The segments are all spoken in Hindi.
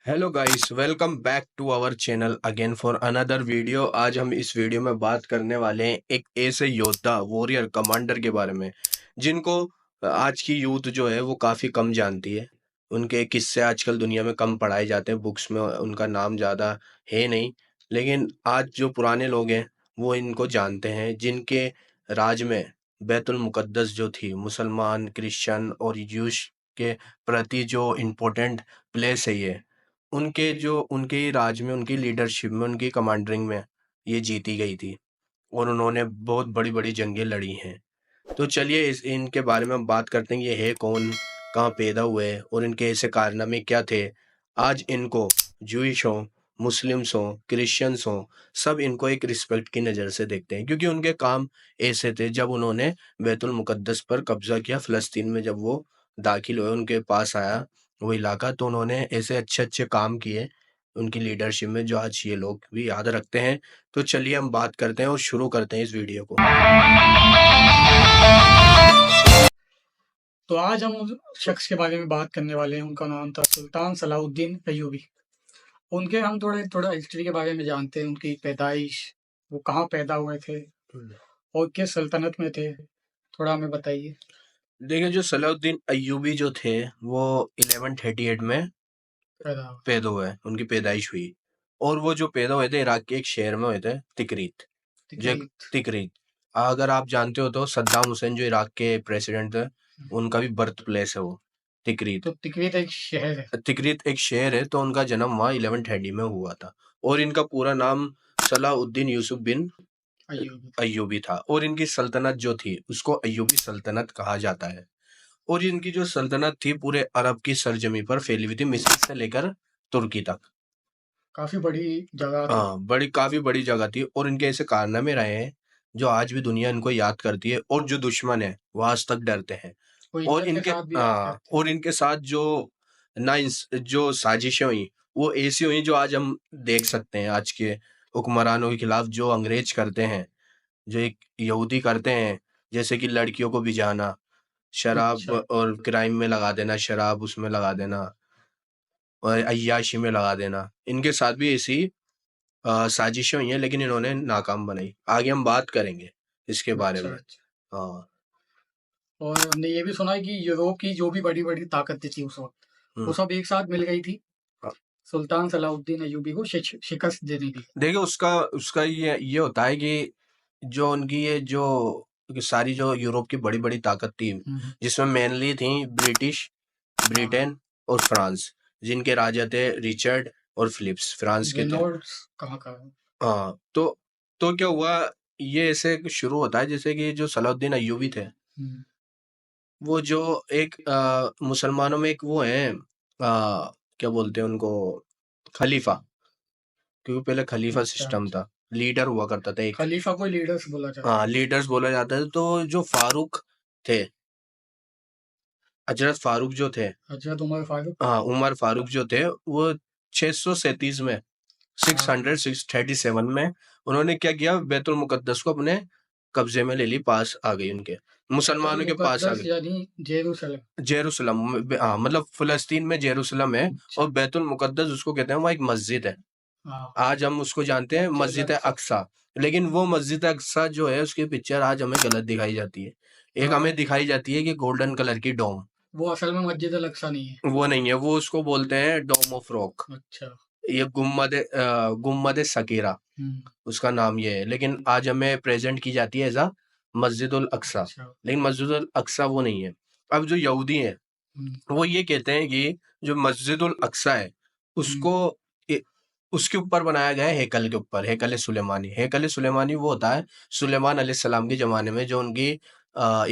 Hello guys, welcome back to our channel again for another video. आज हम इस वीडियो में बात करने वाले हैं एक ऐसे योद्धा वॉरियर कमांडर के बारे में जिनको आज की यूथ जो है वो काफ़ी कम जानती है। उनके किस्से आजकल दुनिया में कम पढ़ाए जाते हैं, बुक्स में उनका नाम ज़्यादा है नहीं। लेकिन आज जो पुराने लोग हैं वो इनको जानते हैं, जिनके राज में बैतुल मुकद्दस जो थी मुसलमान, क्रिश्चियन और जूस के प्रति जो इम्पोर्टेंट प्लेस है ये उनके ही राज में, उनकी लीडरशिप में, उनकी कमांडरिंग में ये जीती गई थी और उन्होंने बहुत बड़ी-बड़ी जंगें लड़ी हैं। तो चलिए इस इनके बारे में हम बात करते हैं, ये है कौन, कहाँ पैदा हुए और इनके ऐसे कारनामे क्या थे। आज इनको जूइश हों, मुस्लिम्स हों, क्रिश्चियंस हों, सब इनको एक रिस्पेक्ट की नज़र से देखते हैं क्योंकि उनके काम ऐसे थे। जब उन्होंने बैतुल मुकद्दस पर कब्ज़ा किया, फ़लस्तीन में जब वो दाखिल हुए, उनके पास आया वो इलाका, तो उन्होंने ऐसे अच्छे-अच्छे काम किए उनकी लीडरशिप में जो आज ये लोग भी याद रखते हैं। तो चलिए हम बात करते हैं और शुरू करते हैं इस वीडियो को। तो आज हम उस शख्स के बारे में बात करने वाले हैं। उनका नाम था सुल्तान सलाहुद्दीन अय्यूबी। उनके हम थोड़ा हिस्ट्री के बारे में जानते हैं, उनकी पैदाइश, वो कहाँ पैदा हुए थे और किस सल्तनत में थे, थोड़ा हमें बताइए। देखिए, जो सलाहुद्दीन अय्यूबी जो थे वो 1138 में पैदा पैदा हुए, उनकी पैदाइश हुई। और वो जो पैदा हुए थे इराक के एक शहर में हुए थे, तिकरीत। जो एक तिकरीत। तिकरीत, अगर आप जानते हो तो सद्दाम हुसैन जो इराक के प्रेसिडेंट थे, उनका भी बर्थ प्लेस है वो तिकरीत। तो तिकरीत एक शहर है। तिकरीत एक शहर है, तो उनका जन्म वहाँ 1130 में हुआ था। और इनका पूरा नाम सलाहुद्दीन यूसुफ बिन अय्यूबी। अय्यूबी था और इनकी सल्तनत जो थी उसको अय्यूबी सल्तनत कहा जाता है। और इनकी जो सल्तनत थी पूरे अरब की सरजमी पर फैली हुई थी, मिस्र से लेकर तुर्की तक। काफी बड़ी जगह थी। हाँ, काफी बड़ी जगह थी और इनके ऐसे कारनामे रहे हैं जो आज भी दुनिया इनको याद करती है और जो दुश्मन है वो आज तक डरते हैं। वो और इज्जत के इनके साथ भी याद करते और इनके साथ जो साजिशें हुई वो ऐसी हुई जो आज हम देख सकते हैं। आज के हुक्मरानों के खिलाफ जो अंग्रेज करते हैं, जो एक यहूदी करते हैं, जैसे कि लड़कियों को भिजाना, हैं। शराब अच्छा। और क्राइम में लगा देना, शराब उसमें लगा देना और अय्याशी में लगा देना, इनके साथ भी ऐसी साजिशें हुई हैं, लेकिन इन्होंने नाकाम बनाई। आगे हम बात करेंगे इसके बारे अच्छा। में। अच्छा। हाँ। और हमने ये भी सुना है कि यूरोप की जो भी बड़ी बड़ी ताकतें थी उस वक्त, वो हम्म। सब एक साथ मिल गई थी हाँ। सुल्तान सलाहुद्दीन अय्यूबी को शिकस्त देने की। देखिए, उसका उसका ये होता है कि जो उनकी ये जो सारी जो यूरोप की बड़ी बड़ी ताकत थी, हम्म। जिसमें मेनली थी ब्रिटिश, हाँ। ब्रिटेन और फ्रांस, जिनके राजा थे रिचर्ड और फिलिप्स, फ्रांस के थे। रेनॉल्ड्स कहाँ का है? हाँ, तो क्या हुआ, ये ऐसे शुरू होता है जैसे कि जो सलाहुद्दीन अय्यूबी थे, हम्म। वो जो एक मुसलमानों में एक वो है, क्या बोलते हैं उनको, खलीफा। क्योंकि पहले खलीफा अच्छा। सिस्टम अच्छा। था, लीडर हुआ करता था एक। खलीफा को लीडर्स बोला जाता हाँ, लीडर्स बोला जाता है। तो जो फारूक थे, हजरत फारूक जो थे, है। हजरत उमर फारूक। हाँ उमर फारूक जो थे, वो 637 में, सिक्स हाँ। हंड्रेड सिक्स थर्टी सेवन में उन्होंने क्या किया, बैतुल मुकद्दस को अपने कब्जे में ले ली, पास आ गई उनके, बैतुल मुसलमानों के पास आ मुकद्दस गई। यानी जेरूसलम। जेरूसलम हाँ, मतलब फिलिस्तीन में जेरूसलम है। अच्छा। और बैतुल मुकद्दस उसको कहते हैं, वहाँ एक मस्जिद है। हाँ। आज हम उसको जानते हैं मस्जिद मस्जिद अल-अक्सा। अक्सा। लेकिन वो मस्जिद अक्सा जो है उसकी पिक्चर आज हमें गलत दिखाई जाती है। एक हाँ, हमें दिखाई जाती है कि गोल्डन कलर की डोम, वो असल में मस्जिद अल-अक्सा नहीं है। वो नहीं है, वो उसको बोलते हैं डोम ऑफ रॉक। अच्छा। ये गुम्मद सकीरा हम्म। उसका नाम ये है, लेकिन आज हमें प्रेजेंट की जाती है एज अ मस्जिदुल अक्सा। अच्छा। लेकिन मस्जिदुल अक्सा वो नहीं है। अब जो यहूदी हैं हम्म। वो ये कहते हैं कि जो मस्जिदुल अक्सा है हम्म। उसको ए- उसके ऊपर बनाया गया है, हैकल के ऊपर, हैकल सुलेमानी। हैकल सुलेमानी वो होता है सुलेमान अलैहिस्सलाम के जमाने में जो उनकी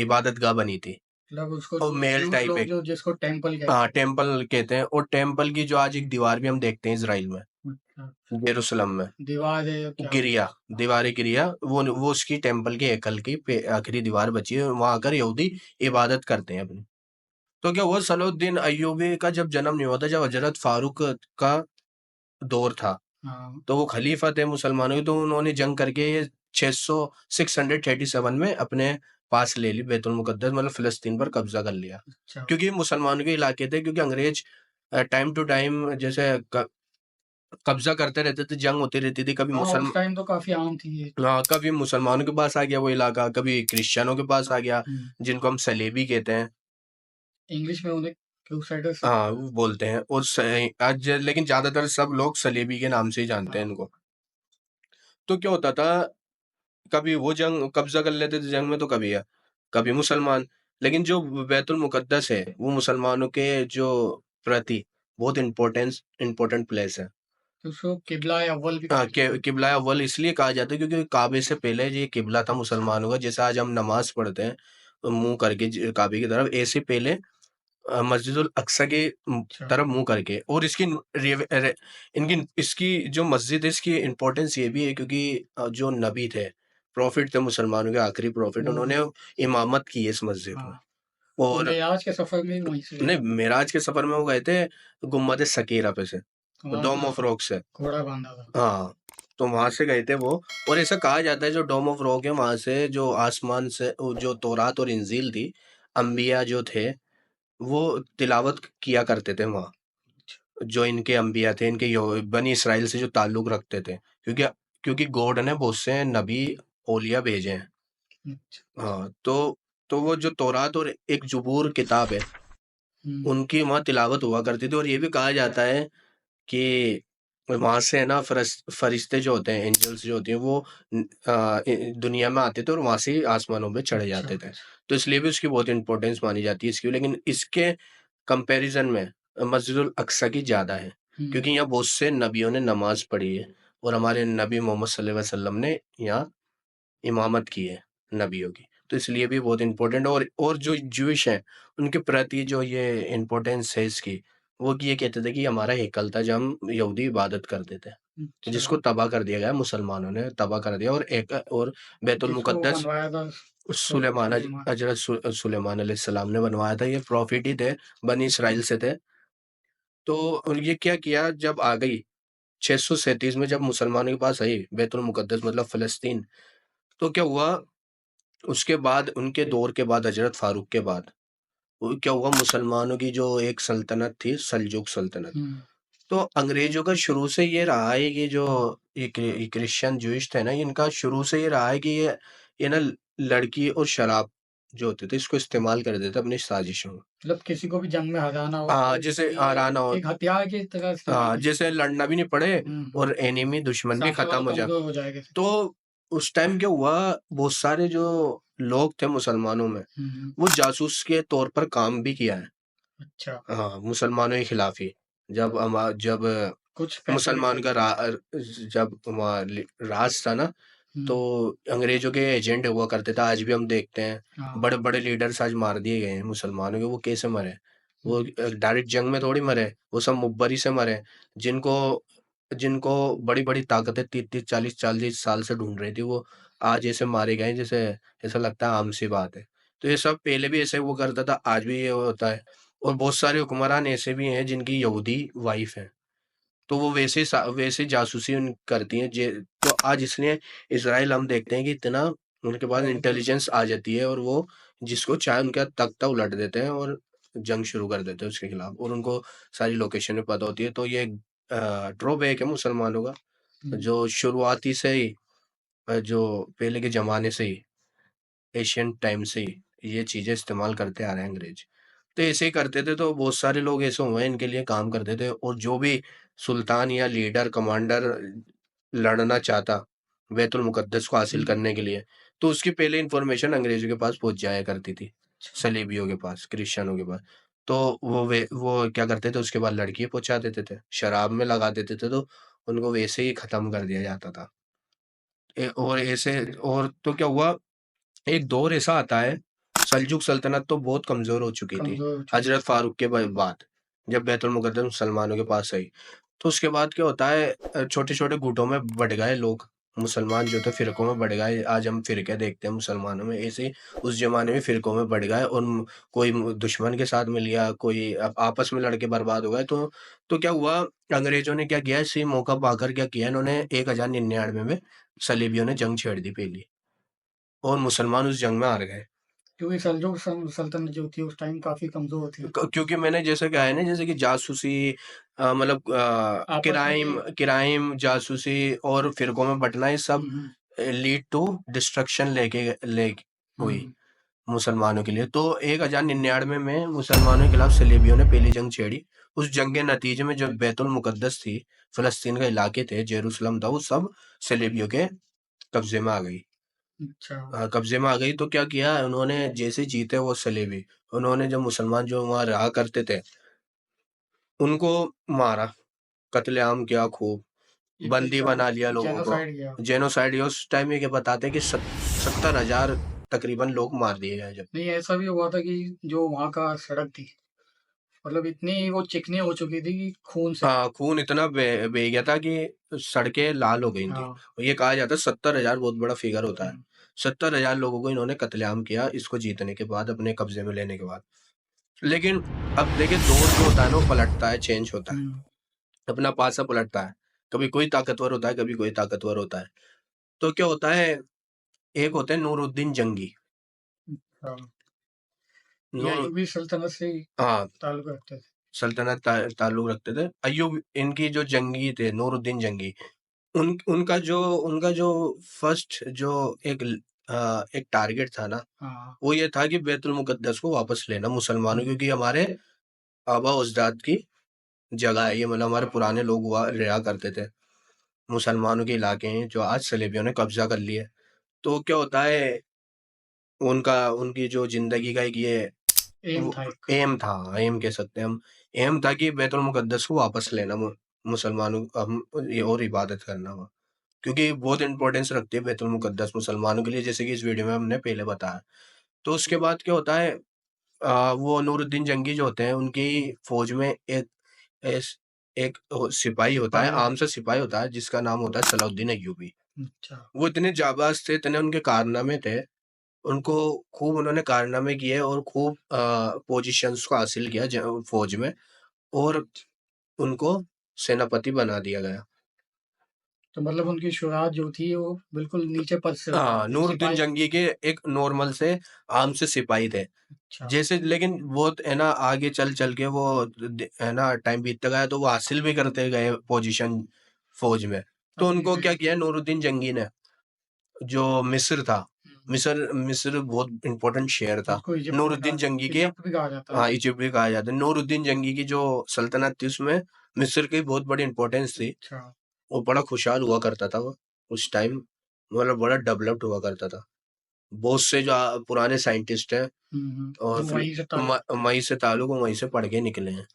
इबादत गाह बनी थी, मतलब उसको और मेल ज्यूस टाइप लोग एक, जो जिसको टेम्पल कहते हाँ हैं। टेम्पल कहते हैं। और टेम्पल की जो आज एक दीवार भी हम देखते हैं इसराइल में, अच्छा। जेरूसलम में, दीवार है या क्या गिरिया, बोलते हैं? दीवार गिरिया, वो उसकी टेम्पल के हैकल की आखिरी दीवार बची है, वहां आकर यहूदी इबादत करते हैं अपनी। तो क्या हुआ, सलाहुद्दीन अय्यूबी का जब जन्म नहीं हुआ था, जब हजरत फारूक का दौर था, हाँ। तो वो खलीफा थे मुसलमानों के, तो उन्होंने जंग करके ये 637 में अपने पास ले ली बैतुल मुकद्दस, मतलब फिलिस्तीन पर कब्जा कर लिया। अच्छा। क्योंकि मुसलमानों के इलाके थे, क्योंकि अंग्रेज टाइम टू टाइम जैसे कब्जा करते रहते थे, जंग होती रहती थी, कभी उस टाइम तो काफ़ी आम थी ये। कभी मुसलमानों के पास आ गया वो इलाका, कभी क्रिश्चियनों के पास आ गया, जिनको हम सलेबी कहते हैं। इंग्लिश में उन्हें क्रूसेडर्स हाँ, वो बोलते हैं। और आज लेकिन ज्यादातर सब लोग सलेबी के नाम से ही जानते हैं इनको। तो क्या होता था, कभी वो जंग कब्जा कर लेते थे जंग में, तो कभी मुसलमान। लेकिन जो बैतुल मुकद्दस है वो मुसलमानों के जो प्रति बहुत इम्पोर्टेंट प्लेस है। तो उसको किबला अव्वल भी हाँ, कहा जाता है। किबला अव्वल इसलिए कहा जाता है क्योंकि काबे से पहले ये किबला था मुसलमानों का। जैसे आज हम नमाज पढ़ते हैं मुंह करके काबे की तरफ, ऐसे पहले मस्जिदुल अक्सा के अच्छा। तरफ मुंह करके। और इनकी इसकी जो मस्जिद है, इसकी इम्पोर्टेंस ये भी है क्योंकि जो नबी थे, प्रॉफिट थे मुसलमानों के, आखिरी प्रॉफिट, वो उन्होंने इमामत की है इस मस्जिद में। हाँ, वो और मेराज के सफ़र में भी वहीं से गए नहीं, थे। मेराज के सफर में वो गए थे गुम्बद सकीरा पे से, वहाँ डोम ऑफ रॉक से। घोड़ा बाँधा था। हाँ, तो वहां से गए थे वो। और ऐसा कहा जाता है जो डोम ऑफ रॉक है वहां से जो आसमान से वो जो तौरात और इंजील थी, अंबिया जो थे वो तिलावत किया करते थे वहाँ। जो इनके अंबिया थे, इनके बनी इसराइल से जो ताल्लुक रखते थे, क्योंकि क्योंकि गॉड ने बहुत से नबी औलिया भेजे हैं। अच्छा। हाँ, तो वो जो तौरात और एक जबूर किताब है, उनकी वहाँ तिलावत हुआ करती थी। और ये भी कहा जाता है कि वहां से है ना फरिश्ते जो होते हैं, एंजल्स जो होती हैं, वो दुनिया में आते थे और वहां से ही आसमानों पे चढ़े जाते थे। तो इसलिए भी उसकी बहुत इंपॉर्टेंस मानी जाती है इसकी। लेकिन इसके कंपैरिजन में मस्जिदुल अक्सा की ज्यादा है, क्योंकि यहाँ बहुत से नबियों ने नमाज पढ़ी है और हमारे नबी मोहम्मद सल्लल्लाहु अलैहि वसल्लम ने यहाँ इमामत की है नबियों की। तो इसलिए भी बहुत इम्पोर्टेंट। और जो ज्यूइश हैं उनके प्रति जो ये इम्पोर्टेंस है इसकी, वो कि ये कहते थे कि हमारा हेकल था जब हम यहूदी इबादत करते थे, जिसको तबाह कर दिया गया, मुसलमानों ने तबाह कर दिया। और बैतुल मुकद्दस बनवाया था सुलेमान, हजरत सुलेमान अलैहिस्सलाम ने बनवाया था। ये प्रॉफिट ही थे, बनी इसराइल से थे। तो ये क्या किया, जब आ गई 637 में, जब मुसलमानों के पास आई बैतुल मुकद्दस मतलब फलस्तीन, तो क्या हुआ, उसके बाद उनके दौर के बाद, हजरत फारूक के बाद, वो क्या हुआ, मुसलमानों की जो एक सल्तनत थी, सल्जुक सल्तनत, तो अंग्रेजों का शुरू से ये रहा है कि जो ये क्रिश्चियन जूइश थे ना, इनका शुरू से ये रहा है कि ये ना लड़की और शराब जो होते थे इसको इस्तेमाल कर देते अपनी साजिशों में। मतलब किसी को भी जंग में हराना हो हाँ, तो जैसे ये हराना हो, एक हथियार की तरह इस्तेमाल हाँ, किया जैसे लड़ना भी नहीं पड़े और एनिमी दुश्मन भी सामने वाला खत्म हो जाए। कमज़ोर हो जाएगा। तो उस टाइम क्या हुआ, बहुत सारे जो लोग थे मुसलमानों में, वो जासूस के तौर पर काम भी किया है। अच्छा। हाँ, मुसलमानों के खिलाफ ही। जब कुछ पैसे मुसलमान का जब वहाँ राज था ना, तो अंग्रेजों के एजेंट हुआ करते थे। आज भी हम देखते हैं बड़े बड़े लीडर्स आज मार दिए गए हैं मुसलमानों के। वो कैसे मरे? वो डायरेक्ट जंग में थोड़ी मरे, वो सब मुखबरी से मरे, जिनको जिनको बड़ी बड़ी ताकतें 30-40 साल से ढूंढ रही थी, वो आज ऐसे मारे गए जैसे ऐसा लगता है आम सी बात है। तो ये सब पहले भी ऐसे वो करता था, आज भी ये होता है। और बहुत सारे हुक्मरान ऐसे भी हैं जिनकी यहूदी वाइफ है, तो वो वैसे जासूसी करती हैं। तो आज इसलिए इसराइल हम देखते हैं कि इतना उनके पास इंटेलिजेंस आ जाती है, और वो जिसको चाहे उनका तख्ता उलट देते हैं और जंग शुरू कर देते हैं उसके खिलाफ, और उनको सारी लोकेशन में पता होती है। तो ये ड्रॉबैक है मुसलमानों का, जो शुरुआती से ही जो पहले के जमाने से ही, एशियन टाइम से ही ये चीजें इस्तेमाल करते आ रहे हैं अंग्रेज। तो ऐसे ही करते थे, तो बहुत सारे लोग ऐसे हुए इनके लिए काम करते थे। और जो भी सुल्तान या लीडर कमांडर लड़ना चाहता बैतुल मुकद्दस को हासिल करने के लिए, तो उसकी पहले इंफॉर्मेशन अंग्रेजों के पास पहुंच जाया करती थी, सलीबियों के पास, क्रिश्चियनों के पास। तो वो क्या करते थे, उसके बाद लड़की पहुंचा देते थे, शराब में लगा देते थे, तो उनको वैसे ही खत्म कर दिया जाता था। और ऐसे, और तो क्या हुआ, एक दौर ऐसा आता है, सल्जुक सल्तनत तो बहुत कमजोर हो चुकी थी हजरत फारूक के बाद, जब बैतुल मुकद्दस मुसलमानों के पास आई। तो उसके बाद क्या होता है, छोटे छोटे गुटों में बढ़ गए लोग, मुसलमान जो थे फिरकों में बढ़ गए। आज हम फिरके देखते हैं मुसलमानों में, ऐसे ही उस जमाने में फिरकों में बढ़ गए। और कोई दुश्मन के साथ मिल गया, कोई आपस में लड़के बर्बाद हो गए। तो क्या हुआ, अंग्रेजों ने क्या किया, इसी मौका पाकर क्या किया इन्होंने, 1099 में सलीबियों ने जंग छेड़ दी पहली, और मुसलमान उस जंग में हार गए। क्योंकि सल्जूक सल्तनत जो थी उस टाइम काफ़ी कमज़ोर थी। क्योंकि मैंने जैसे कहा है ना, जैसे कि जासूसी, मतलब आपस में क्राइम ये क्राइम जासूसी और फिरकों में बंटना, ये सब लीड टू डिस्ट्रक्शन ले हुई मुसलमानों के लिए। तो 1099 में मुसलमानों के खिलाफ सलेबियों ने पहली जंग छेड़ी। उस जंग के नतीजे में जो बैतुल मुकद्दस थी, फलस्तीन का इलाके थे, जेरूसलम था, वो सब सलेबियों के कब्जे में आ गई। अच्छा। कब्जे में आ गई। तो क्या किया उन्होंने, जैसे जीते वो सलेबी, उन्होंने जो मुसलमान जो वहां रहा करते थे उनको मारा, कत्लेआम किया खूब, एक बंदी बना लिया लोगों को, जेनोसाइड किया। जेनोसाइड। उस टाइम ये क्या बताते हैं कि 70,000 तकरीबन लोग मार दिए गए जब। नहीं, ऐसा भी हुआ था कि जो वहाँ का सड़क थी, मतलब इतनी वो चिकनी हो चुकी थी कि खून से। हाँ, खून इतना बह गया था कि सड़कें लाल हो गई थी। हाँ। और ये कहा जाता है 70,000 बहुत बड़ा फिगर होता है। 70,000 लोगों को इन्होंने कत्लेआम किया, इसको जीतने के बाद, अपने कब्जे में लेने के बाद। लेकिन अब देखिए, दौर जो होता है ना, वो पलटता है, चेंज होता है, अपना पासा पलटता है। कभी कोई ताकतवर होता है, कभी कोई ताकतवर होता है। तो क्या होता है, एक होते हैं नूरुद्दीन जंगी। हाँ। ये नूर अयूबी सल्तनत से ही हाँ, ताल्लुक रखते थे। सल्तनत ताल्लुक रखते थे। अय्यूब, इनकी जो जंगी थे, नूरुद्दीन जंगी, उनका जो फर्स्ट जो एक टारगेट था ना, हाँ। वो ये था कि बैतुल मुकद्दस को वापस लेना मुसलमानों, हम्म। क्योंकि हमारे आबा उजदाद की जगह है ये, मतलब हमारे पुराने लोग हुआ रहा करते थे। मुसलमानों के इलाके हैं जो आज सलेबियों ने कब्जा कर लिए। तो क्या होता है, उनकी जो जिंदगी का एक ये एम वो था एक। एम था, एम कह सकते हैं हम। एम था कि बैतुल मुकद्दस को वापस लेना, मुसलमानों हम ये और इबादत करना हुआ, क्योंकि बहुत इंपॉर्टेंस रखती है बैतुल मुकद्दस मुसलमानों के लिए, जैसे कि इस वीडियो में हमने पहले बताया। तो उसके बाद क्या होता है, वो नूरुद्दीन जंगी जो होते हैं, उनकी फौज में एक सिपाही होता है, आम सा सिपाही होता है, जिसका नाम होता है सलाउद्दीन अय्यूबी। अच्छा। वो इतने जाबाज थे, इतने उनके कारनामे थे, उनको खूब उन्होंने कारनामे किए और खूब पोजीशंस को हासिल किया फौज में, और उनको सेनापति बना दिया गया। तो मतलब उनकी शुरुआत जो थी वो बिल्कुल नीचे पद से हुई, हाँ, नूरुद्दीन सिपाही। जंगी के एक नॉर्मल से आम से सिपाही थे, अच्छा। जैसे। लेकिन वो है ना, आगे चल चल के वो है ना, टाइम बीतता गया तो वो हासिल भी करते गए पोजीशन फौज में। तो उनको क्या किया नूरुद्दीन जंगी ने, जो मिस्र था, मिस्र बहुत इंपॉर्टेंट शहर था, उसको इजिप्ट भी नूरुद्दीन जंगी के। इजिप्ट भी कहा जाता है। हाँ, इजिप्ट भी कहा जाता है। नूरुद्दीन जंगी की जो सल्तनत थी, उसमें मिस्र की बहुत बड़ी इंपॉर्टेंस थी। अच्छा। वो बड़ा खुशहाल हुआ करता था वो उस टाइम, मतलब बड़ा डेवलप्ड हुआ करता था। बहुत से जो पुराने साइंटिस्ट हैं और जो वहीं से ताल्लुक वहीं से ताल्लुक, वहीं से पढ़ के निकले हैं।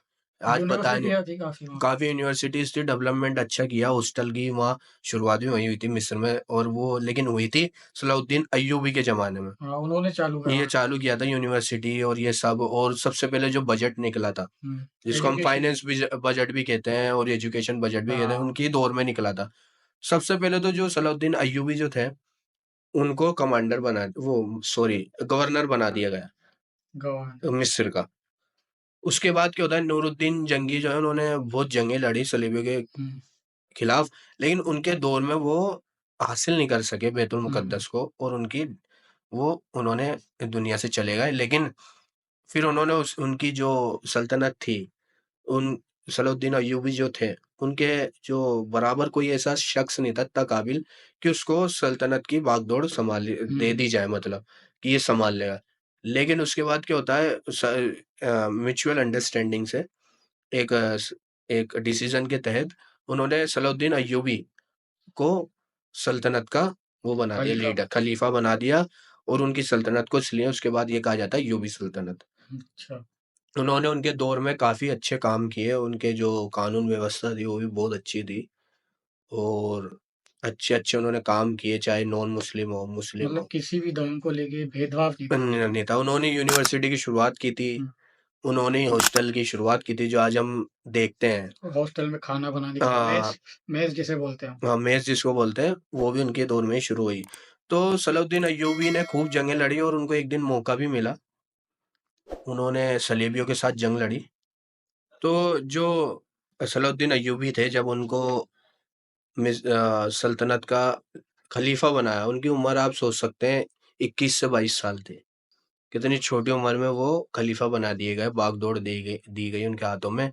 आज पता नहीं, यूनिवर्सिटियाँ थी काफ़ी वहाँ। काफी यूनिवर्सिटीज थी, डेवलपमेंट अच्छा किया। हॉस्टल की वहाँ शुरुआत भी वही हुई थी मिस्र में, और वो लेकिन हुई थी सलाउद्दीन अय्यूबी के जमाने में। हाँ, उन्होंने चालू ये करवाया। चालू किया था यूनिवर्सिटी और ये सब। और सबसे पहले जो बजट निकला था, जिसको हम एजुकेशन। फाइनेंस बजट भी कहते हैं और एजुकेशन बजट भी कहते हैं, हाँ। उनकी दौर में निकला था। सबसे पहले तो जो सलाउद्दीन अय्यूबी जो थे, उनको कमांडर बना, वो सॉरी, गवर्नर बना दिया गया गवर्न। मिस्र का। उसके बाद क्या होता है, नूरुद्दीन जंगी जो है, उन्होंने बहुत जंगें लड़ी सलीबियों के खिलाफ, लेकिन उनके दौर में वो हासिल नहीं कर सके बैतुल मुकद्दस को, और उन्होंने दुनिया से चले गए। लेकिन फिर उन्होंने उनकी जो सल्तनत थी, उन सलाउद्दीन अय्यूबी जो थे, उनके जो बराबर कोई ऐसा शख्स नहीं था इतना काबिल कि उसको सल्तनत की बागडोर दे दी जाए, मतलब कि ये संभाल लेगा। लेकिन उसके बाद क्या होता है, म्यूचुअल अंडरस्टैंडिंग से एक डिसीजन के तहत उन्होंने सलाउद्दीन अय्यूबी को सल्तनत का वो बना दिया, खलीफा। लीडर, खलीफा बना दिया, और उनकी सल्तनत को इसलिए उसके बाद ये कहा जाता है अय्यूबी सल्तनत। अच्छा। उन्होंने उनके दौर में काफ़ी अच्छे काम किए, उनके जो कानून व्यवस्था थी वो भी बहुत अच्छी थी, और अच्छे-अच्छे उन्होंने काम किए, चाहे नॉन मुस्लिम हो, मुस्लिम मतलब हो। किसी भी धर्म को लेके भेदभाव नहीं था। नहीं था। उन्होंने यूनिवर्सिटी की शुरुआत की थी, उन्होंने हॉस्टल की शुरुआत की थी, जो आज हम देखते हैं। हॉस्टल में खाना बनाने की हाँ, मेस, मेस जिसे बोलते हैं हम। हाँ, मेस जिसको बोलते हैं, वो भी उनके दौर में ही शुरू हुई। तो सलाउद्दीन अय्यूबी ने खूब जंगें लड़ी, और उनको एक दिन मौका भी मिला, उन्होंने सलेबियों के साथ जंग लड़ी। तो जो सलाउद्दीन अय्यूबी थे, जब उनको सल्तनत का खलीफा बनाया, उनकी उम्र आप सोच सकते हैं 21 से 22 साल थी। कितनी छोटी उम्र में वो खलीफा बना दिए गए, बागडोर दी गई उनके हाथों में।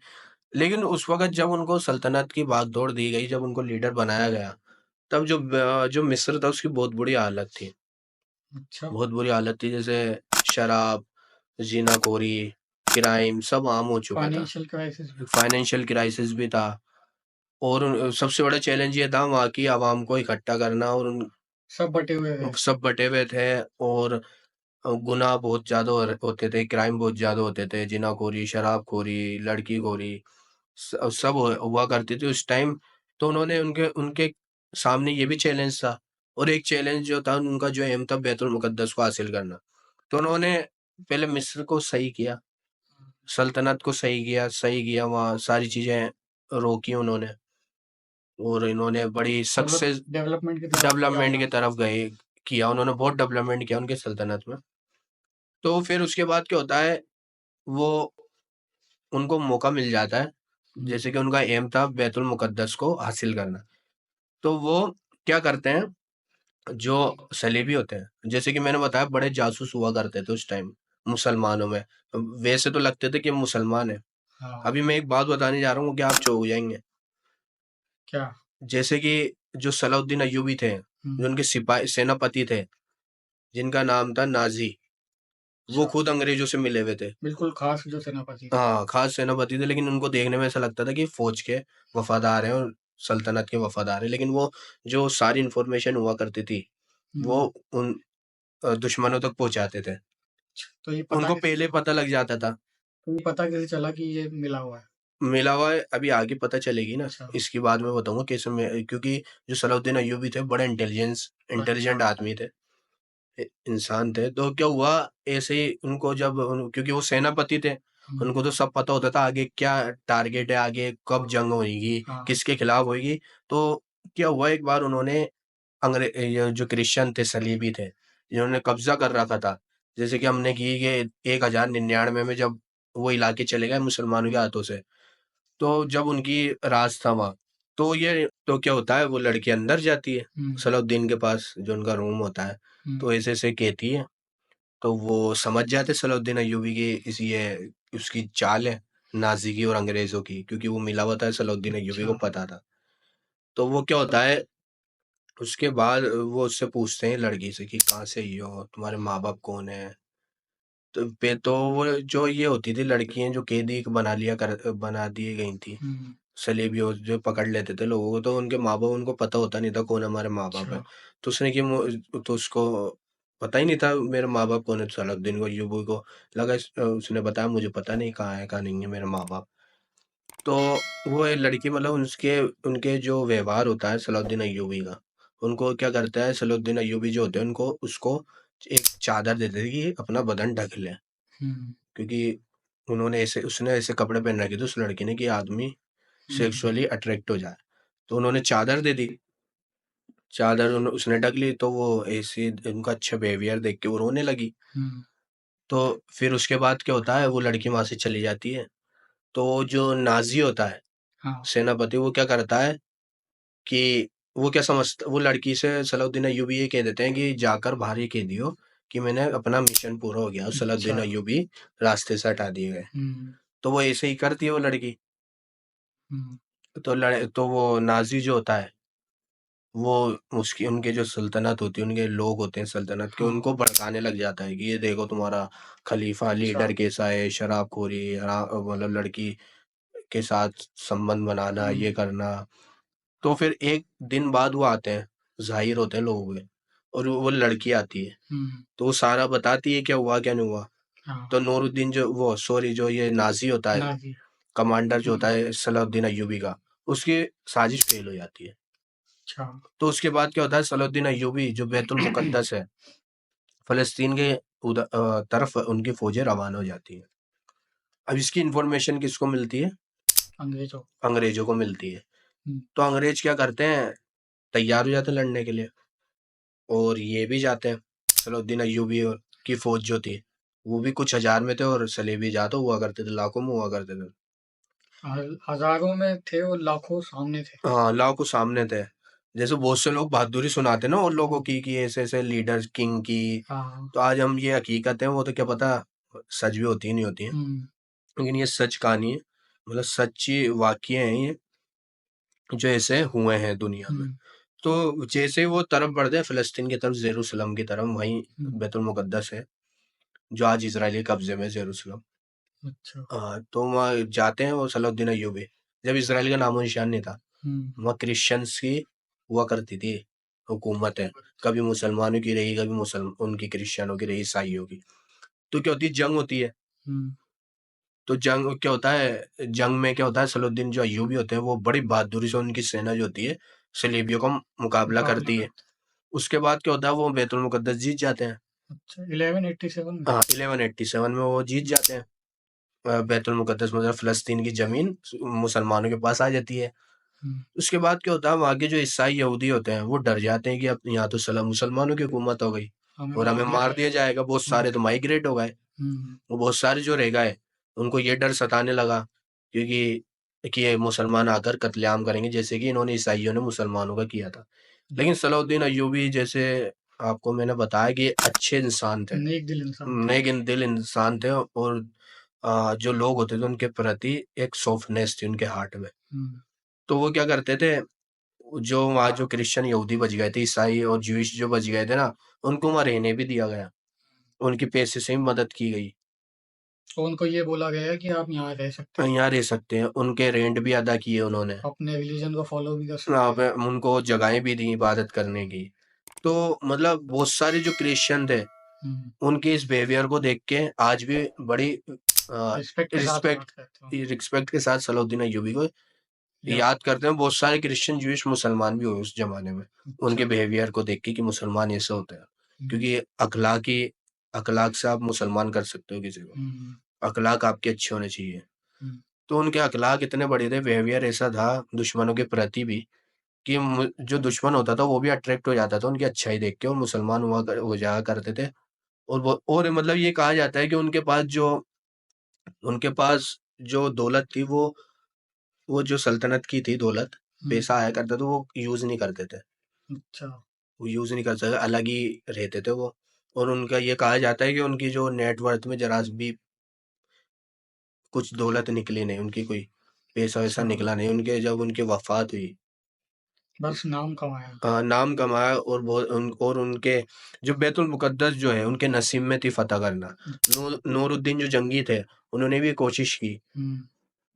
लेकिन उस वक़्त जब उनको सल्तनत की बागडोर दी गई, जब उनको लीडर बनाया गया, तब जो मिस्र था उसकी बहुत बुरी हालत थी। अच्छा। बहुत बुरी हालत थी, जैसे शराब, ज़िनाखोरी, क्राइम सब आम हो चुका था। फाइनेंशियल क्राइसिस भी। फाइनेंशियल क्राइसिस भी था और सबसे बड़ा चैलेंज ये था वहाँ की आवाम को इकट्ठा करना और उन सब बटे हुए थे। सब बटे हुए थे और गुनाह बहुत ज़्यादा होते थे, क्राइम बहुत ज़्यादा होते थे, ज़िनाखोरी, शराबखोरी, लड़कीखोरी सब हुआ करती थी उस टाइम। तो उन्होंने उनके उनके सामने ये भी चैलेंज था और एक चैलेंज जो था उनका जो एम था बैतुल मुकद्दस को हासिल करना। तो उन्होंने पहले मिस्र को सही किया, सल्तनत को सही किया, वहाँ सारी चीज़ें रोकी उन्होंने और इन्होंने बड़ी सक्सेस डेवलपमेंट की तरफ किया डेवलपमेंट की उन्होंने। तरफ किया उन्होंने बहुत डेवलपमेंट किया उनके सल्तनत में। तो फिर उसके बाद क्या होता है, वो उनको मौका मिल जाता है, जैसे कि उनका एम था बैतुल मुकद्दस को हासिल करना। तो वो क्या करते हैं, जो सलेबी होते हैं, जैसे कि मैंने बताया बड़े जासूस हुआ करते थे उस टाइम मुसलमानों में। वैसे तो लगते थे कि हम मुसलमान हैं। हाँ। अभी मैं एक बात बताने जा रहा हूँ कि आप चौंक जाएँगे। क्या? जैसे कि जो सलाउद्दीन अय्यूबी थे, जो उनके सिपाही सेनापति थे, जिनका नाम था नाज़ी, वो अच्छा। खुद अंग्रेज़ों से मिले हुए थे। बिल्कुल खास जो सेनापति थे। हाँ, ख़ास सेनापति थे, लेकिन उनको देखने में ऐसा लगता था कि फ़ौज के वफ़ादार हैं और सल्तनत के वफ़ादार हैं। लेकिन वो जो सारी इन्फॉर्मेशन हुआ करती थी, वो उन दुश्मनों तक पहुँचाते थे। तो ये पता उनको कैसे पहले पता लग जाता था। तो ये पता कैसे चला कि ये मिला हुआ है? मिला हुआ है, अभी आगे पता चलेगी ना, अच्छा। इसके बाद मैं बताऊँगा कैसे में, क्योंकि जो सलाउद्दीन अय्यूबी थे, बड़े इंटेलिजेंट अच्छा। आदमी थे, इंसान थे। तो क्या हुआ, ऐसे ही उनको जब क्योंकि वो सेनापति थे, उनको तो सब पता होता था आगे क्या टारगेट है, आगे कब जंग होगी, हाँ। किसके खिलाफ होगी। तो क्या हुआ, एक बार उन्होंने ये जो क्रिश्चियन थे, सलीबी थे, जिन्होंने कब्जा कर रखा था, जैसे कि हमने की कि 1099 में जब वो इलाके चले गए मुसलमानों के हाथों से, तो जब उनकी राज था वहाँ, तो क्या होता है, वो लड़की अंदर जाती है सलाउद्दीन के पास, जो उनका रूम होता है। तो ऐसे-ऐसे कहती है, तो वो समझ जाते सलाउद्दीन अय्यूबी की ये उसकी चाल है, नाज़ी की और अंग्रेज़ों की, क्योंकि वो मिला हुआ था सलाउद्दीन अय्यूबी को अच्छा। पता था। तो वो क्या होता है, उसके बाद वो उससे पूछते हैं लड़की से कि कहाँ से आई हो, तुम्हारे माँ-बाप कौन हैं? तो वो जो ये होती थी लड़कियाँ जो कैदी बना दी गई थी, सलेबियों जो पकड़ लेते थे लोगों को, तो उनके माँ-बाप, उनको पता होता नहीं था कौन हमारे माँ-बाप है। अच्छा। तो उसने कि तो उसको पता ही नहीं था मेरे माँ-बाप कौन है, सलाउद्दीन को, अय्यूबी को लगा उसने बताया मुझे पता नहीं कहाँ है, कहाँ नहीं है मेरे माँ-बाप। तो वो एक लड़की, मतलब उसके उनके जो व्यवहार होता है सलाउद्दीन अय्यूबी का, उनको क्या करता है सलाउद्दीन अय्यूबी जो होते हैं, उनको उसको एक चादर देते थे कि अपना बदन ढक ले, क्योंकि उसने ऐसे कपड़े पहन रखे थे उस लड़की ने कि आदमी सेक्सुअली अट्रैक्ट हो जाए। तो उन्होंने चादर दे दी, चादर उसने ढक ली, तो वो ऐसे उनका अच्छा बिहेवियर देख के वो रोने लगी। तो फिर उसके बाद क्या होता है, वो लड़की वहाँ से चली जाती है। तो जो नाज़ी होता है, हाँ। सेनापति, वो क्या करता है कि वो लड़की से सलाउद्दीन अय्यूबी ये कह देते हैं कि जाकर बाहर ये कह दियो कि मैंने अपना मिशन पूरा हो गया और सलाउद्दीन अच्छा। अय्यूबी रास्ते से हटा दिए गए। तो वो ऐसे ही करती है वो लड़की। तो वो नाज़ी जो होता है, वो उसकी उनके जो सल्तनत होती है, उनके लोग होते हैं सल्तनत के, हाँ। उनको भड़काने लग जाता है कि ये देखो तुम्हारा खलीफा लीडर अच्छा। कैसा है, शराबखोरी, मतलब लड़की के साथ संबंध बनाना, ये करना। तो फिर एक दिन बाद वो आते हैं, ज़ाहिर होते हैं लोगों के, और वो लड़की आती है, तो वो सारा बताती है क्या हुआ, क्या नहीं हुआ। हाँ। तो नूरुद्दीन जो ये नाज़ी होता है, नाज़ी। कमांडर जो होता है सलाउद्दीन अय्यूबी का, उसकी साजिश फेल हो जाती है। अच्छा। तो उसके बाद क्या होता है, सलाउद्दीन अय्यूबी जो बैतुल मुकद्दस है, फ़लस्तीन के तरफ उनकी फ़ौजें रवाना हो जाती हैं। अब इसकी इन्फॉर्मेशन किसको मिलती है? अंग्रेज़ों। अंग्रेज़ों को मिलती है। हुँ। तो अंग्रेज़ क्या करते हैं, तैयार हो जाते हैं लड़ने के लिए, और ये भी जाते हैं। सलाउद्दीन अय्यूबी और की फ़ौज जो थी, वो भी कुछ हज़ार में थे और सलेबी ज़्यादा हुआ करते थे, लाखों में हुआ करते थे। हज़ारों में थे और लाखों सामने थे। हाँ, लाखों सामने थे। जैसे बहुत से लोग बहादुरी सुनाते हैं ना और लोगों की कि ऐसे ऐसे लीडर किंग की, हाँ। तो आज हम ये हकीकत है, वो तो क्या पता सच भी होती है नहीं होती है, लेकिन ये सच कहानी है, मतलब सच्ची वाकये हैं ये जो ऐसे हुए हैं दुनिया में। तो जैसे वो तरफ बढ़ते हैं फिलिस्तीन की तरफ, जेरूसलम की तरफ, वहीं बैतुल मुकद्दस है जो आज इजरायली कब्जे में, जेरूसलम। अच्छा। तो वहाँ जाते हैं वो सलाउद्दीन अय्यूबी, जब इसराइल का नामो निशान नहीं था, वहाँ क्रिश्चियंस की हुआ करती थी हुकूमत है, कभी मुसलमानों की रही, कभी उनकी क्रिश्चियनों की रही, ईसाइयों की। तो क्या होती है, जंग होती है। तो जंग क्या होता है, जंग में क्या होता है, सलाउद्दीन जो अय्यूबी होते हैं वो बड़ी बहादुरी से उनकी सेना जो होती है सलीबियों का मुकाबला करती है। उसके बाद क्या होता है, वो बैतुल मुकद्दस जीत जाते हैं। अच्छा, 1187 में? हाँ, 1187 में वो जीत जाते हैं। बैतुल मुकद्दस मतलब फिलिस्तीन की जमीन मुसलमानों के पास आ जाती है। उसके बाद क्या होता है, वहाँ के जो ईसाई यहूदी होते हैं वो डर जाते हैं कि अब यहाँ तो सलाम मुसलमानों की हुकूमत हो गई और हमें मार दिया जाएगा। बहुत सारे तो माइग्रेट हो गए, वो बहुत सारे जो रह गए उनको ये डर सताने लगा कि ये मुसलमान आकर कत्लेआम करेंगे, जैसे कि इन्होंने ईसाइयों ने मुसलमानों का किया था। लेकिन सलाउद्दीन अय्यूबी जैसे आपको मैंने बताया कि अच्छे इंसान थे, नेक दिल इंसान थे। नेक दिल इंसान थे, और जो लोग होते थे उनके प्रति एक सॉफ्टनेस थी उनके हार्ट में। तो वो क्या करते थे, जो वहाँ जो क्रिश्चियन यहूदी बच गए थे, ईसाई और ज्यूइश जो बच गए थे ना, उनको वहाँ रहने भी दिया गया, उनकी पैसे से ही मदद की गई, तो उनको ये बोला गया है कि आप यहाँ रह सकते हैं, यहाँ रह सकते हैं, उनके रेंट भी अदा किए उन्होंने, अपने रिलीजन को फॉलो भी कर सकते वहाँ हैं। पे उनको जगहें भी दी इबादत करने की। तो मतलब बहुत सारे जो क्रिश्चियन थे उनके इस बिहेवियर को देख के आज भी बड़ी रिस्पेक्ट के साथ बात रिस्पेक्ट करते हैं। रिस्पेक्ट के साथ सलाउद्दीन अय्यूबी को याद करते हैं। बहुत सारे क्रिश्चियन ज्यूइश मुसलमान भी हुए उस जमाने में, उनके बिहेवियर को देख के कि मुसलमान ऐसे होते हैं, क्योंकि अखलाक से आप मुसलमान कर सकते हो किसी को, अखलाक आपके अच्छे होने चाहिए। तो उनके अखलाक इतने बड़े थे, बिहेवियर ऐसा था दुश्मनों के प्रति भी कि जो दुश्मन होता था वो भी अट्रैक्ट हो जाता था उनकी अच्छाई देख के, और मुसलमान हो जाया करते थे। और मतलब ये कहा जाता है कि उनके पास जो दौलत थी, वो जो सल्तनत की थी दौलत, पैसा आया करता था, वो यूज नहीं करते थे। अच्छा, वो यूज नहीं कर सकते, अलग ही रहते थे वो। और उनका ये कहा जाता है कि उनकी जो नेटवर्थ में जरा भी कुछ दौलत निकली नहीं, उनकी कोई पैसा वैसा निकला नहीं उनके, जब उनकी वफात हुई बस नाम कमाया। नाम कमाया, और उनके जो बैतुल मुकद्दस जो है उनके नसीब में थी फतह करना। नूरुद्दीन जो जंगी थे उन्होंने भी कोशिश की,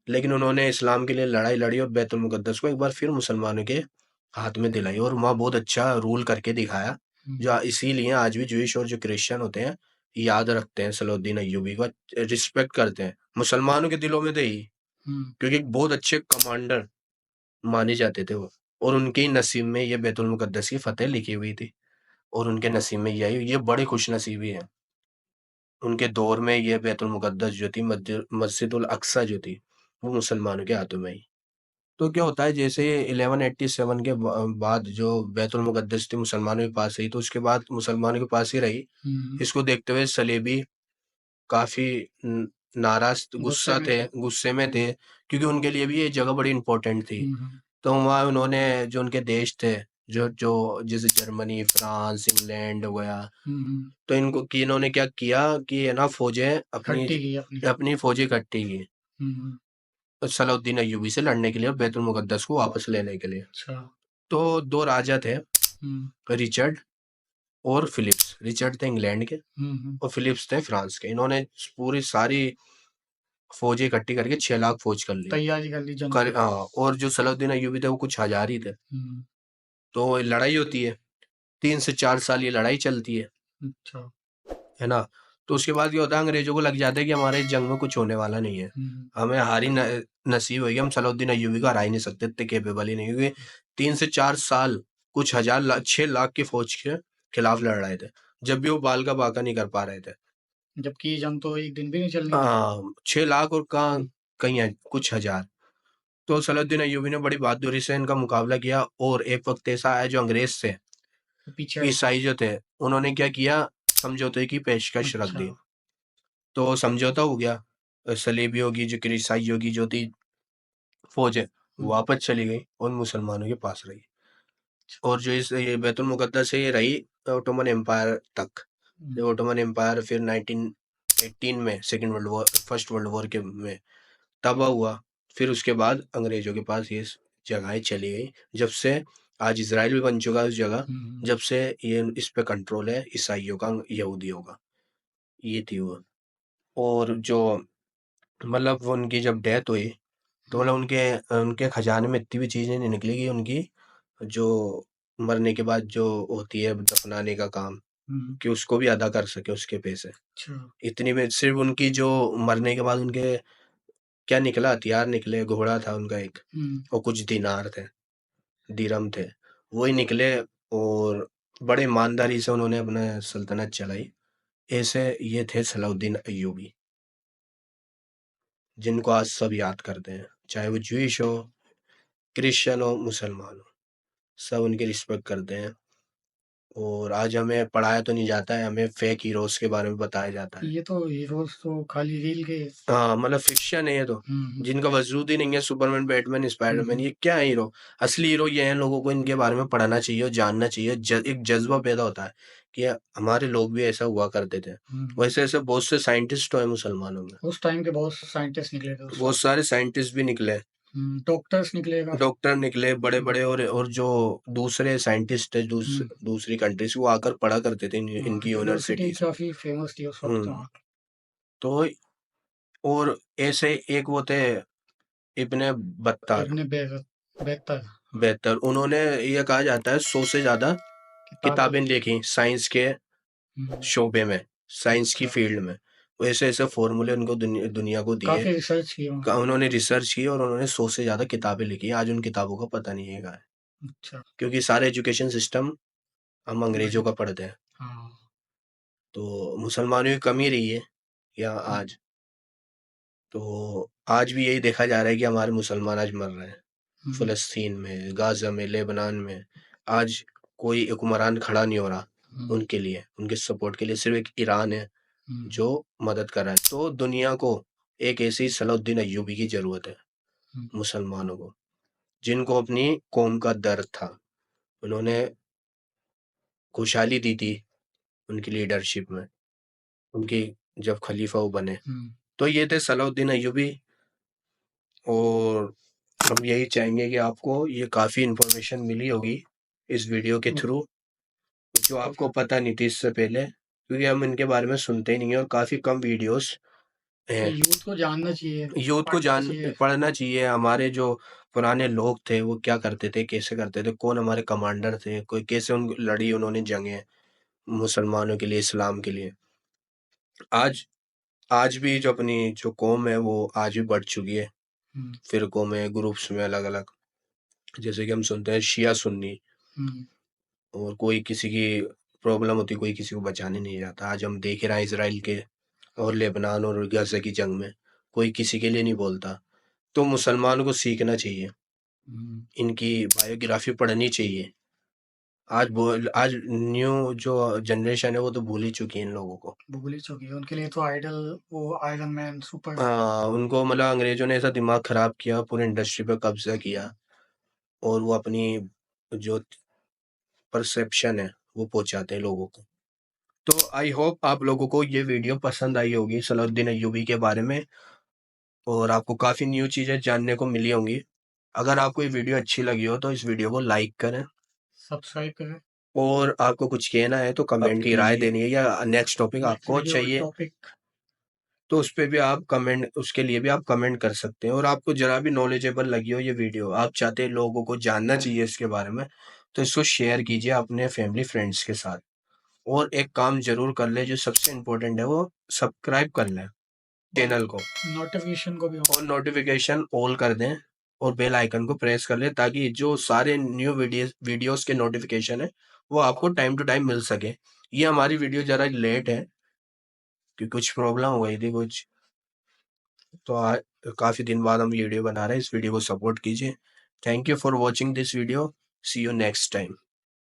लेकिन उन्होंने इस्लाम के लिए लड़ाई लड़ी और बैतुल मुकद्दस को एक बार फिर मुसलमानों के हाथ में दिलाई, और वहाँ बहुत अच्छा रूल करके दिखाया, जो इसीलिए आज भी ज्यूइश और जो क्रिश्चियन होते हैं याद रखते हैं सलाउद्दीन अय्यूबी को, रिस्पेक्ट करते हैं मुसलमानों के दिलों में थे ही, क्योंकि एक बहुत अच्छे कमांडर माने जाते थे वो, और उनके ही नसीब में ये बैतुल मुकद्दस की फतेह लिखी हुई थी, और उनके नसीब में यही, ये बड़े खुश नसीबी हैं। उनके दौर में ये बैतुल मुकद्दस जो थी, मस्जिदुल अक्सा जो थी, वो मुसलमानों के हाथों में ही। तो क्या होता है, जैसे 1187 के बाद जो बैतुल मुकद्दस थी मुसलमानों के पास रही, तो उसके बाद मुसलमानों के पास ही रही। इसको देखते हुए सलेबी काफी नाराज, गुस्से में थे, क्योंकि उनके लिए भी ये जगह बड़ी इंपॉर्टेंट थी। तो वहाँ उन्होंने जो उनके देश थे, जो जो जैसे जर्मनी, फ्रांस, इंग्लैंड हो गया, तो इन्होंने क्या किया कि है ना, फौजें अपनी फौजें इकट्ठी की सलाउद्दीन अय्यूबी से लड़ने के लिए और बैतुल मुकद्दस को वापस लेने के लिए। अच्छा। तो दो राजा थे, रिचर्ड और फिलिप्स। रिचर्ड थे इंग्लैंड के और फिलिप्स थे फ्रांस के। इन्होंने पूरी सारी फौजें इकट्ठी करके 6 लाख फौज कर ली, तैयारी कर ली जंग की। हाँ, और जो सलाउद्दीन अय्यूबी थे वो कुछ हजार ही थे। तो लड़ाई होती है, 3 से 4 साल ये लड़ाई चलती है। अच्छा, है ना। तो उसके बाद क्या होता है, अंग्रेजों को लग जाता है कि हमारे इस जंग में कुछ होने वाला नहीं है, हमें हारी नसीब होगी, हम सलाउद्दीन अय्यूबी को हरा ही नहीं सकते, इतने केपेबल ही नहीं, क्योंकि 3 से 4 साल कुछ हजार 6 लाख की फौज के खिलाफ लड़ रहे थे, जब भी वो बाल का बाका नहीं कर पा रहे थे, जबकि जंग तो एक दिन भी नहीं चलनी थी। हाँ, 6 लाख और कहाँ कहीं है कुछ हजार। तो सलाउद्दीन अय्यूबी ने बड़ी बहादुरी से इनका मुकाबला किया, और एक वक्त ऐसा आया जो अंग्रेज थे, पीछे ईसाई जो थे, उन्होंने क्या किया, समझौते की पेशकश रख दी। तो समझौता हो गया, सलीबियों की जो ईसाइयों की जो थी फौज है वापस चली गई और मुसलमानों के पास रही। और जो ये बैतुल मुकद्दस है ये रही ओटोमन एम्पायर तक। जो ओटोमन एम्पायर फिर 1918 में फर्स्ट वर्ल्ड वॉर के में तबाह हुआ, फिर उसके बाद अंग्रेजों के पास ये जगहें चली गई। जब से आज इजराइल भी बन चुका है उस जगह, जब से ये इस पे कंट्रोल है ईसाइयों का, यहूदियों का। ये थी वो। और जो मतलब उनकी जब डेथ हुई तो मतलब उनके उनके खजाने में इतनी भी चीजें नहीं निकली कि उनकी जो मरने के बाद जो होती है दफनाने का काम, कि उसको भी अदा कर सके उसके पैसे। इतनी में सिर्फ उनकी जो मरने के बाद उनके क्या निकला, हथियार निकले, घोड़ा था उनका एक, और कुछ दिनार थे, दिरम थे, वही निकले। और बड़े ईमानदारी से उन्होंने अपना सल्तनत चलाई। ऐसे ये थे सलाउद्दीन अय्यूबी, जिनको आज सब याद करते हैं, चाहे वो ज्यूइश हो, क्रिश्चियन हो, मुसलमान हो, सब उनकी रिस्पेक्ट करते हैं। और आज हमें पढ़ाया तो नहीं जाता है, हमें फेक हीरोज के बारे में बताया जाता है। ये तो हीरोज तो खाली रील के। हाँ, मतलब फिक्शन है ये तो, जिनका वजूद ही नहीं है। सुपरमैन, बैटमैन, स्पाइडरमैन, ये क्या है हीरो? असली हीरो ये हैं। लोगों को इनके बारे में पढ़ना चाहिए और जानना चाहिए। एक जज्बा पैदा होता है कि हमारे लोग भी ऐसा हुआ करते थे। वैसे ऐसे बहुत से साइंटिस्ट है मुसलमानों में, उस टाइम के बहुत साइंटिस्ट निकले थे बहुत सारे साइंटिस्ट भी निकले, डॉक्टर्स निकलेगा, डॉक्टर निकले बड़े बड़े। और जो दूसरे साइंटिस्ट थे दूसरी कंट्रीज, वो आकर पढ़ा करते थे इनकी यूनिवर्सिटी यूनिवर्सिटीज में। काफी फेमस थी उस वक्त वहाँ। तो और ऐसे एक वो थे इब्ने बत्तार, इब्ने बेहतर बेहतर, उन्होंने ये कहा जाता है 100 से ज्यादा किताबें लिखी साइंस के शोबे में, साइंस की फील्ड में। वैसे ऐसे फॉर्मूले उनको दुनिया को दिए। काफी रिसर्च की उन्होंने रिसर्च की और उन्होंने 100 से ज्यादा किताबें लिखी। आज उन किताबों का पता नहीं है कहाँ है। अच्छा, क्योंकि सारे एजुकेशन सिस्टम हम अंग्रेजों का पढ़ते हैं। हाँ। तो मुसलमानों की कमी रही है यहाँ आज। तो आज भी यही देखा जा रहा है कि हमारे मुसलमान आज मर रहे हैं। फ़लस्तीन में, गाज़ा में, लेबनान में आज कोई हुक्मरान खड़ा नहीं हो रहा उनके लिए, उनके सपोर्ट के लिए। सिर्फ एक ईरान है जो मदद कर रहा है। तो दुनिया को एक ऐसे सलाउद्दीन अय्यूबी की ज़रूरत है, मुसलमानों को, जिनको अपनी कौम का दर्द था। उन्होंने खुशहाली दी थी उनकी लीडरशिप में, उनकी जब खलीफा वो बने। तो ये थे सलाउद्दीन अय्यूबी। और हम यही चाहेंगे कि आपको ये काफ़ी इन्फॉर्मेशन मिली होगी इस वीडियो के थ्रू, जो आपको पता नहीं थी इससे पहले, क्योंकि हम इनके बारे में सुनते ही नहीं है और काफ़ी कम वीडियोस हैं। यूथ को जानना चाहिए, यूथ को पढ़ना चाहिए। हमारे जो पुराने लोग थे वो क्या करते थे, कैसे करते थे, कौन हमारे कमांडर थे, कोई कैसे लड़ी उन्होंने जंगें मुसलमानों के लिए, इस्लाम के लिए। आज आज भी जो अपनी जो कौम है वो आज भी बढ़ चुकी है फिरकों में, ग्रुप्स में, अलग अलग। जैसे कि हम सुनते हैं शिया सुन्नी, और कोई किसी की प्रॉब्लम होती, कोई किसी को बचाने नहीं जाता। आज हम देख रहे हैं इसराइल के और लेबनान और गाज़ा की जंग में कोई किसी के लिए नहीं बोलता। तो मुसलमानों को सीखना चाहिए, इनकी बायोग्राफी पढ़नी चाहिए। आज न्यू जो जनरेशन है वो तो भूल ही चुकी है इन लोगों को, भूल ही चुकी है। उनके लिए तो आइडल वो आयरन मैन, सुपर। हाँ, उनको मतलब अंग्रेजों ने ऐसा दिमाग खराब किया, पूरी इंडस्ट्री पे कब्जा किया, और वो अपनी जो परसेप्शन है वो पहुंचाते हैं लोगों को। तो आई होप आप लोगों को ये वीडियो पसंद आई होगी सलाउद्दीन अय्यूबी के बारे में, और आपको काफ़ी न्यू चीज़ें जानने को मिली होंगी। अगर आपको ये वीडियो अच्छी लगी हो तो इस वीडियो को लाइक करें, सब्सक्राइब करें, और आपको कुछ कहना है तो कमेंट की राय देनी है, या नेक्स्ट टॉपिक आपको चाहिए टॉपिक तो उस पे भी आप कमेंट, उसके लिए भी आप कमेंट कर सकते हैं। और आपको जरा भी नॉलेजेबल लगी हो ये वीडियो, आप चाहते हैं लोगों को जानना चाहिए इसके बारे में, तो इसको शेयर कीजिए अपने फैमिली फ्रेंड्स के साथ। और एक काम जरूर कर ले, जो सबसे इम्पोर्टेंट है, वो सब्सक्राइब कर लें चैनल को, नोटिफिकेशन को भी और नोटिफिकेशन ऑल कर दें, और बेल आइकन को प्रेस कर लें, ताकि जो सारे न्यू वीडियोस के नोटिफिकेशन है वो आपको टाइम टू टाइम मिल सके। ये हमारी वीडियो ज़रा लेट है क्योंकि कुछ प्रॉब्लम हो गई थी कुछ, तो काफ़ी दिन बाद हम वीडियो बना रहे हैं। इस वीडियो को सपोर्ट कीजिए। Thank you for watching this video. See you next time.